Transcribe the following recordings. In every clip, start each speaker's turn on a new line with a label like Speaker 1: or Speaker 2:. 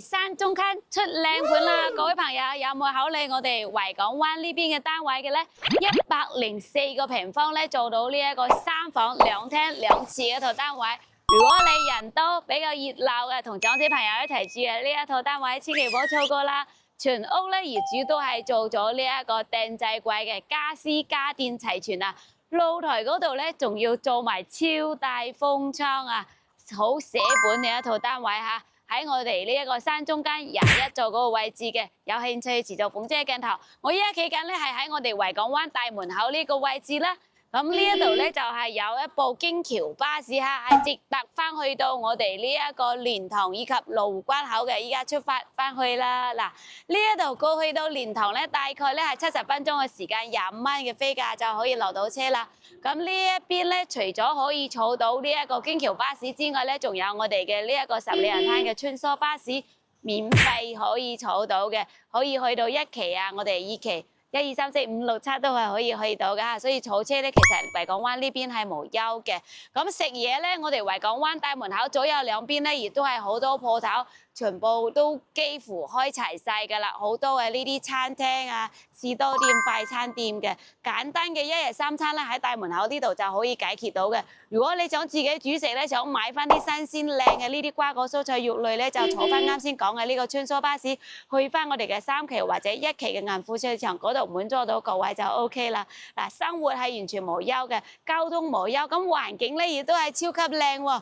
Speaker 1: 山中間出靚盤啦！各位朋友有冇考慮我哋維港灣呢邊嘅單位嘅呢？104個平方咧，做到呢一個3房2廳2廁嘅一套單位。如果你人多比較熱鬧嘅，同長者朋友一齊住嘅呢一套單位，千祈唔好錯過啦！全屋咧業主都係做咗呢一個定製櫃嘅，家私家電齊全啊！露台嗰度咧仲要做埋超大風窗啊，好寫本嘅一套單位嚇。喺我哋呢一個山中間21座嗰個位置嘅，有興趣持續鳳姐嘅鏡頭。我依家企緊咧係喺我哋維港灣大門口呢個位置啦。咁呢一度咧就係有一部京橋巴士嚇，係直達翻去到我哋呢一個蓮塘以及羅湖關口嘅。依家出發翻去啦。嗱，呢一度過去到蓮塘咧，大概咧係70分鐘嘅時間，25蚊嘅飛價就可以落到車啦。咁呢一邊咧，除咗可以坐到呢一個京橋巴士之外咧，仲有我哋嘅呢一個10里人灘嘅穿梭巴士，免費可以坐到嘅，可以去到1期啊，我哋2期。1、2、3、4、5、6、7都係可以去到㗎，所以坐車咧其實維港灣呢邊係無憂嘅。咁食嘢咧，我哋維港灣大門口左右兩邊咧，亦都係好多鋪頭，全部都幾乎開齊晒㗎啦。好多嘅呢啲餐廳啊、士多店、快餐店嘅簡單嘅1日3餐咧，喺大門口呢度就可以解決到嘅。如果你想自己煮食咧，想買翻啲新鮮靚嘅呢啲瓜果蔬菜肉類咧，就坐翻啱先講嘅呢個穿梭巴士去翻我哋嘅3期或者1期嘅銀富市場嗰度。滿足到各位就 OK 啦。嗱，生活係完全無憂嘅，交通無憂，咁環境咧亦都係超級靚喎。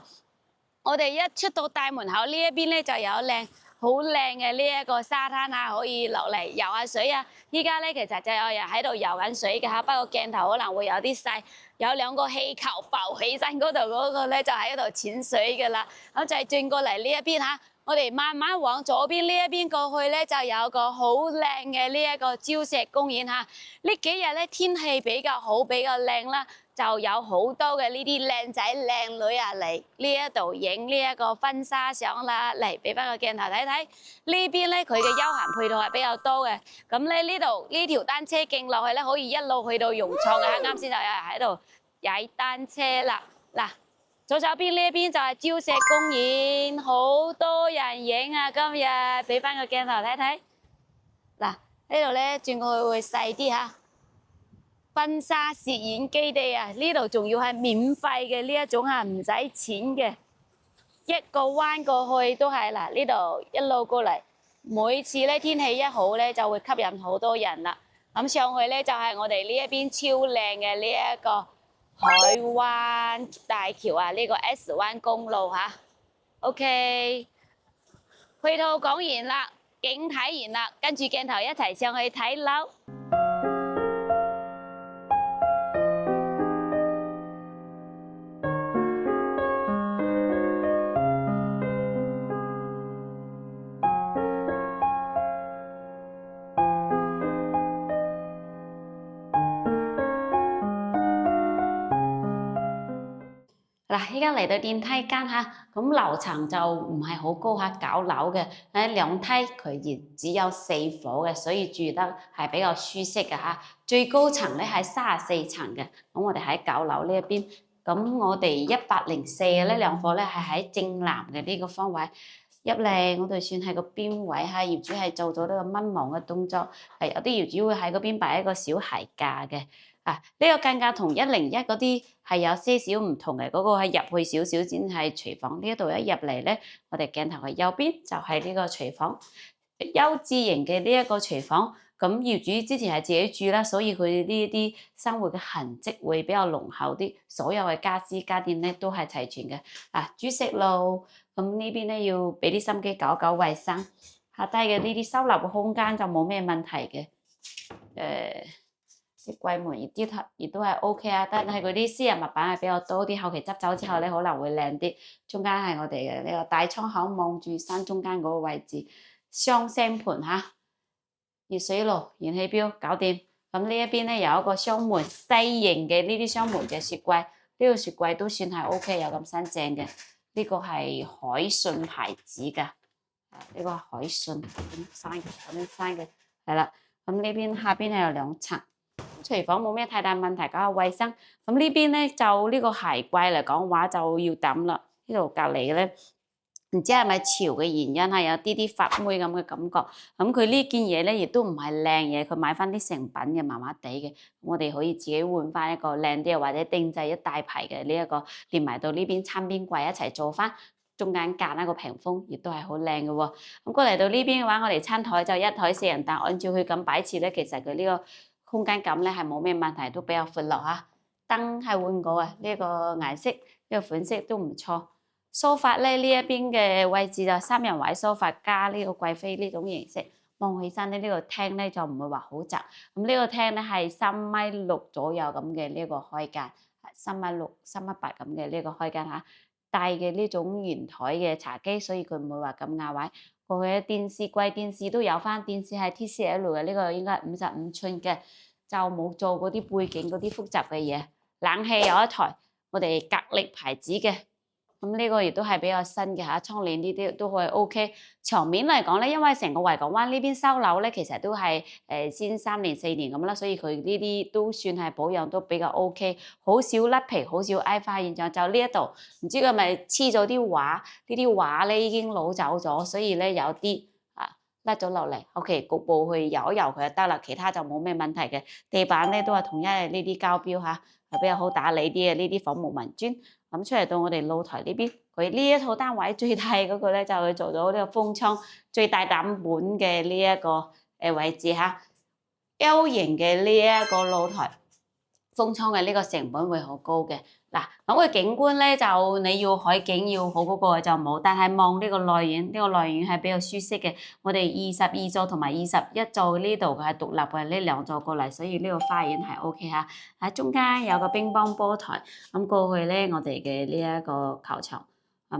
Speaker 1: 我哋一出到大門口呢一邊咧就有好靚嘅呢一個沙灘啊，可以落嚟游下水啊。依家咧其實就有人喺度游緊水嘅嚇，不過鏡頭可能會有啲細，有2個氣球浮起身嗰度嗰個咧就喺度潛水嘅啦。咁就係轉過嚟呢一邊嚇。我哋慢慢往左邊呢一邊過去咧，就有個好靚嘅呢一個礁石公園嚇。呢幾日咧天氣比較好，比較靚啦，就有好多嘅呢啲靚仔靚女啊嚟呢一度影呢一個婚紗相啦。嚟俾翻個鏡頭睇睇，呢邊咧佢嘅休閒配套係比較多嘅。咁咧呢度呢條單車徑落去咧，可以一路去到融創嘅。啱先就有人喺度踩單車啦。嗱。左手邊呢一邊就係礁石公園，好多人影啊！今日俾翻個鏡頭睇睇。嗱，呢度咧轉過去會細啲嚇。婚紗攝影基地啊，呢度仲要係免費嘅呢一種啊，唔使錢嘅。一個彎過去都係嗱，呢度一路過嚟，每次咧天氣一好咧就會吸引好多人啦。咁上去咧就係我哋呢一邊超靚嘅呢一個海灣大橋啊，呢個 S 灣公路嚇，OK，配套講完啦，景睇完啦，跟住鏡頭一齊上去睇樓。嗱，依家嚟到電梯間嚇，咁樓層就唔係好高嚇，9樓嘅，兩梯佢亦只有4伙嘅，所以住得係比較舒適嘅嚇。最高層咧係34層嘅，咁我哋喺9樓呢一邊，咁我哋104嘅呢2伙咧係喺正南嘅呢個方位入嚟，我哋算係個邊位嚇，業主係做咗呢個蚊網嘅動作，係有啲業主會喺嗰邊擺一個小鞋架嘅。呢個間隔同101嗰啲係有些少唔同嘅，嗰個係入去少少先係廚房。呢一度一入嚟咧，我哋鏡頭嘅右邊就係呢個廚房，優質型嘅呢一個廚房。咁業主之前係自己住啦，所以佢呢啲生活嘅痕跡會比較濃厚啲。所有嘅家私家電咧都係齊全嘅。煮食爐，咁呢邊咧要俾啲心機搞搞衞生。下低嘅呢啲收納嘅空間就冇咩問題嘅。啲櫃門亦都係 OK 啊，但係嗰啲私人物品係比較多啲，後期執走之後咧可能會靚啲。中間係我哋嘅呢個大窗口，望住山中間嗰個位置，雙星盤嚇，熱水爐、燃氣錶搞掂。咁呢一邊咧有一個雙門細型嘅呢啲雙門嘅雪櫃，呢個雪櫃都算係 OK， 有咁新淨嘅。呢個係海信牌子㗎，呢個海信咁生嘅，係啦。咁呢邊下邊係有2層。廚房冇咩太大問題，搞下衞生。咁呢邊咧就呢個鞋櫃嚟講話就要抌啦。呢度隔離咧唔知係咪潮嘅原因係有啲啲發霉咁嘅感覺。咁佢呢件嘢咧亦都唔係靚嘢，佢買翻啲成品嘅麻麻地嘅，我哋可以自己換翻一個靚啲或者定製一大排嘅呢一個，連埋到呢邊餐邊櫃一齊做翻。中間間一個屏風，亦都係好靚嘅喎。咁過嚟到呢邊嘅話，我哋餐台就一台四人，但按照佢咁擺設咧，其實佢呢個空間感咧係冇咩問題，都比較闊落嚇。燈係換過啊，呢個顏色呢個款式都唔錯。梳化咧呢一邊嘅位置就三人位梳化加呢個貴妃呢種形式，望起身咧呢個廳咧就唔會話好窄。咁呢個廳咧係3.6米左右咁嘅呢個開間，3.6、3.8咁嘅呢個開間嚇。大嘅呢種圓台嘅茶几，所以佢唔會話咁壓位。過去嘅電視櫃電視都有翻，電視係 TCL 嘅，呢個應該係55寸嘅，就冇做嗰啲背景嗰啲複雜嘅嘢。冷氣有一台，我哋格力牌子嘅。咁呢個亦都係比較新嘅嚇，窗簾呢啲都可以 OK。牆面嚟講咧，因為成個維港灣呢邊收樓咧，其實都係先3年4年咁啦，所以佢呢啲都算係保養都比較 OK，好少甩皮，好少挨花現象。就呢一度，唔知佢咪黐咗啲畫，呢啲畫咧已經攞走咗，所以咧有啲甩咗落嚟。OK，局部去油一油佢就得啦，其他就冇咩問題嘅。地板咧都係統一係呢啲膠標嚇，係比較好打理啲嘅呢啲仿木紋磚。咁出嚟到我哋露台呢邊，佢呢一套單位最大嗰個咧就係做到呢個風窗最大膽本嘅呢一個位置嚇 ，L 型嘅呢一個露台風窗嘅呢個成本會好高嘅。嗱，咁個景觀咧就你要海景要好嗰個就冇，但係望呢個內院，呢個內院係比較舒適嘅。我哋22座同埋21座呢度係獨立嘅呢兩座過嚟，所以呢個花園係 OK 嚇。喺中間有個乒乓波台，咁過去咧我哋嘅呢一個球場。咁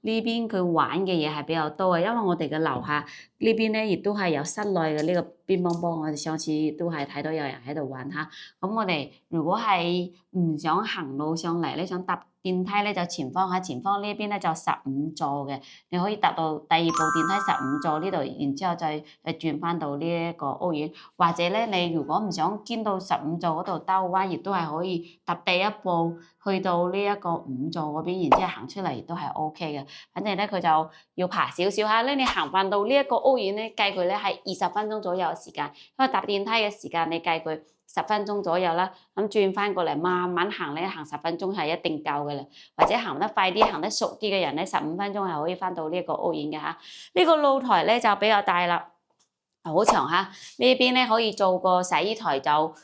Speaker 1: 呢邊佢玩嘅嘢係比較多嘅，因為我哋嘅樓下呢邊咧亦都係有室內嘅呢個乒乓波，我哋上次都係睇到有人喺度玩嚇。咁我哋如果係唔想行路上嚟咧，想搭電梯咧，就前方喺前方呢邊咧就15座嘅，你可以搭到第二部電梯15座呢度，然之後再轉翻到呢一個屋苑，或者咧你如果唔想見到15座嗰度兜彎，亦都係可以搭第一步去到呢一個5座嗰邊，然之後行出嚟亦都係 OK 嘅。反正咧佢就要爬少少下咧，你行翻到呢一個屋苑咧，計佢咧係20分鐘左右嘅時間，因為搭電梯嘅時間你計佢10分鐘左右啦，咁轉翻過嚟慢慢行咧，行10分鐘係一定夠嘅啦。或者行得快啲、行得熟啲嘅人咧，15分鐘係可以翻到呢一個屋苑嘅嚇。呢個露台咧就比較大啦，好長嚇。呢邊咧可以做個洗衣台，就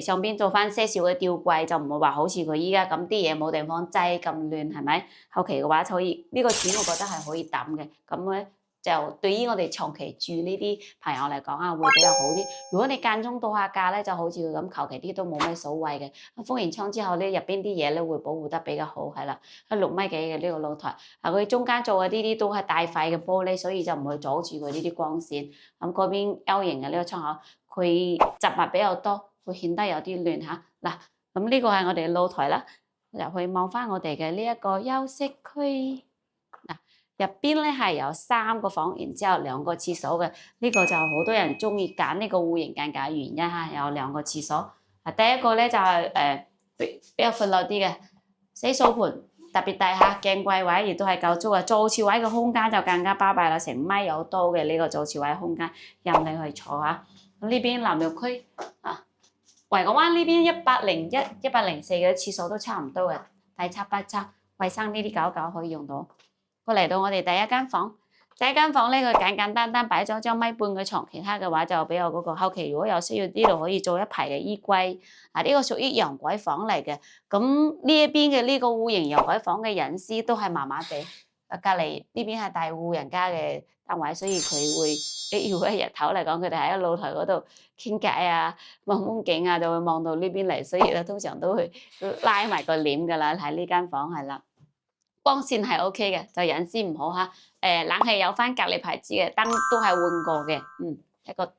Speaker 1: 上邊做翻些少嘅吊櫃，就唔會話好似佢依家咁啲嘢冇地方擠咁亂，係咪？後期嘅話可以呢個錢，我覺得係可以抌嘅。咁咧就對於我哋長期住呢啲朋友嚟講啊，會比較好啲。如果你間中度下假咧，就好似佢咁求其啲都冇咩所謂嘅。封完窗之後咧，入邊啲嘢咧會保護得比較好，係啦。6米幾嘅呢個露台，佢中間做嘅呢啲都係大塊嘅玻璃，所以就唔會阻住佢呢啲光線。咁嗰邊 L 型嘅呢個窗口，佢雜物比較多，會顯得有啲亂嚇。嗱，咁呢個係我哋露台啦，入去望翻我哋嘅呢一個休息區。嗱，入邊咧係有3個房，然之後2個廁所嘅，呢個就好多人中意揀呢個戶型間隔嘅原因嚇，有2個廁所。第一個咧就係比較闊落啲嘅洗手盆，特別大嚇，鏡櫃位亦都係夠足嘅，坐廁位嘅空間就更加巴閉啦，成米有多嘅呢個坐廁位空間，任你去坐嚇。咁呢邊淋浴區啊，維港灣呢邊101、104嘅廁所都差唔多嘅，大差不差，衞生呢啲搞搞可以用到。過嚟到我哋第一間房，第一間房咧佢簡簡單單擺咗張1.5米嘅床，其他嘅話就比較嗰個後期如果有需要呢度可以做一排嘅衣櫃。呢個屬於洋鬼房嚟嘅，咁呢一邊嘅呢個戶型洋鬼房嘅隱私都係麻麻地。隔離呢邊係大戶人家嘅單位，所以佢會如果係日頭嚟講，佢哋喺露台嗰度傾偈啊、望風景啊，就會望到呢邊嚟，所以咧通常都會拉埋個簾㗎啦，喺呢間房係啦。光線係 OK 嘅，就隱私唔好嚇。冷氣有翻格力牌子嘅，燈都係換過嘅，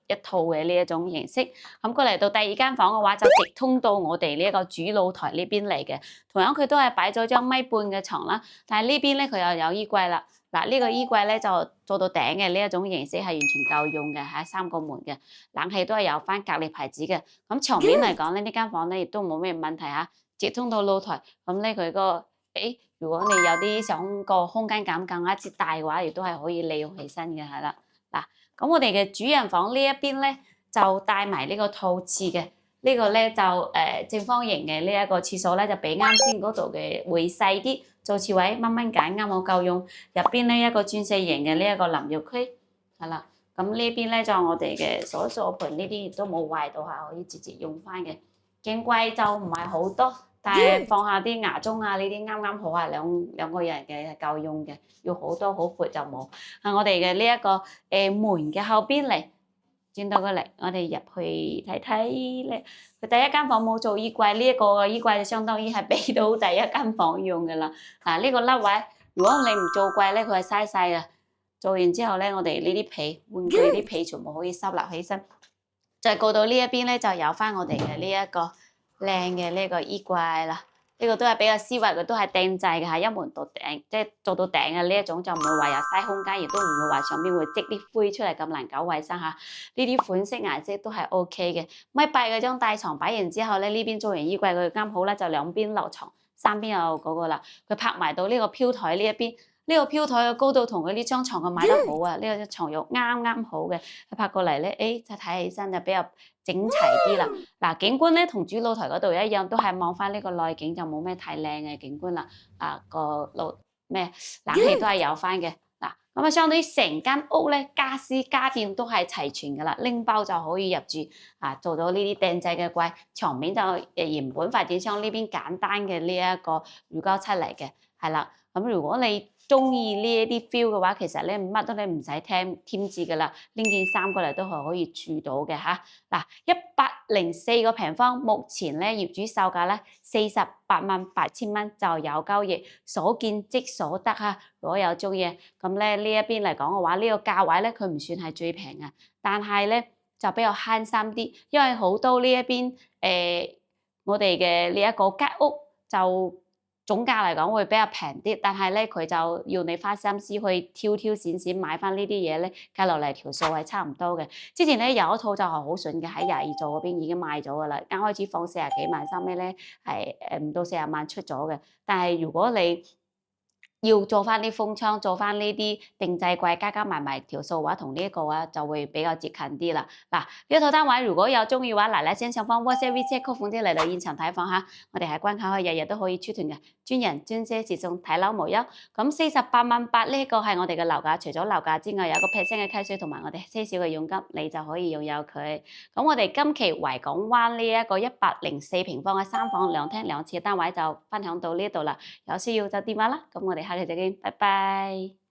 Speaker 1: 一套嘅呢一種形式。咁過嚟到第二間房嘅話，就直通到我哋呢一個主露台呢邊嚟嘅。同樣佢都係擺咗張1.5米嘅床啦，但係呢邊咧佢又有衣櫃啦。嗱，呢個衣櫃咧就做到頂嘅呢一種形式係完全夠用嘅嚇，3個門嘅，冷氣都係有翻格力牌子嘅。咁牆面嚟講咧，呢間房咧亦都冇咩問題嚇，直通到露台。咁咧佢個如果你有啲想個空間感更加之大嘅話，亦都係可以利用起身嘅，係啦。嗱，咁我哋嘅主人房呢一邊咧，就帶埋呢個套廁嘅。呢個咧就正方形嘅呢一個廁所咧，就比啱先嗰度嘅會細啲，做廁位掹掹緊啱好夠用。入邊咧一個鑽石型嘅呢一個淋浴區，係啦。咁呢邊咧就我哋嘅鎖盆呢啲亦都冇壞到嚇，可以直接用翻嘅。鏡櫃就唔係好多，但係放下啲牙鐘啊呢啲啱啱好啊，兩個人嘅夠用嘅，要好多好闊就冇。我哋嘅呢一個門嘅後邊嚟。轉到過嚟，我哋入去睇睇咧。佢第一間房冇做衣櫃，呢一個衣櫃就相當於係俾到第一間房用嘅啦。嗱，呢個凹位，如果你唔做櫃咧，佢係嘥晒嘅。做完之後咧，我哋呢啲被玩具啲被全部可以收納起身。再過到呢一邊咧，就有翻我哋嘅呢一個靚嘅呢個衣櫃啦。呢個都係比較絲滑嘅，都係定製嘅嚇，一門到頂，即係做到頂嘅呢一種就唔會話有嘥空間，亦都唔會話上邊會積啲灰出嚟咁難搞衞生嚇。呢啲款式顏色都係 OK 嘅。米八嗰張大床擺完之後咧，呢邊做完衣櫃佢啱好咧，就兩邊留床，三邊有嗰個啦。佢拍埋到呢個飄台呢一邊，呢個飄台嘅高度同佢呢張床嘅買得好啊，呢個床褥啱啱好嘅。佢拍過嚟咧，就睇起身就比較整齊啲啦。嗱，景觀咧同主露台嗰度一樣，都係望翻呢個內景，就冇咩太靚嘅景觀啦。個冷氣都係有翻嘅。嗱，咁啊，相當於成間屋咧，家私家電都係齊全噶啦，拎包就可以入住。做到呢啲定製嘅櫃，床面就原本發展商呢邊簡單嘅呢一個乳膠漆嚟嘅，係啦。咁如果你中意呢一啲 feel 嘅話，其實咧乜都你唔使添置噶啦，拎件衫過嚟都係可以住到嘅嚇。嗱，104個平方，目前咧業主售價咧488000蚊就有交易，所見即所得嚇。如果有中意，咁咧呢一邊嚟講嘅話，呢個價位咧佢唔算係最平嘅，但係咧就比較慳心啲，因為好多呢一邊我哋嘅呢一個間屋就總價嚟講會比較平啲，但係咧佢就要你花心思去挑選選買翻呢啲嘢咧，計落嚟條數係差唔多嘅。之前咧有一套就係好筍嘅，喺22座嗰邊已經賣咗噶啦，啱開始放40幾萬，收尾咧係唔到40萬出咗嘅。但係如果你要做翻啲風窗，做翻呢啲定製櫃，加埋條數話，同呢一個話就會比較接近啲啦。嗱，呢套單位如果有中意嘅話，嗱先上方 WhatsApp、WeChat 曲款啲嚟到現場睇房嚇。我哋喺關口日日都可以出團嘅，專人專車接送，睇樓無憂。咁488000呢個係我哋嘅樓價，除咗樓價之外，有個 percent 嘅契稅同埋我哋些少嘅佣金，你就可以擁有佢。咁我哋今期維港灣呢一個104平方嘅3房2廳2廁嘅單位就分享到呢度啦。有需要就電話啦。咁我哋下期再見，拜拜。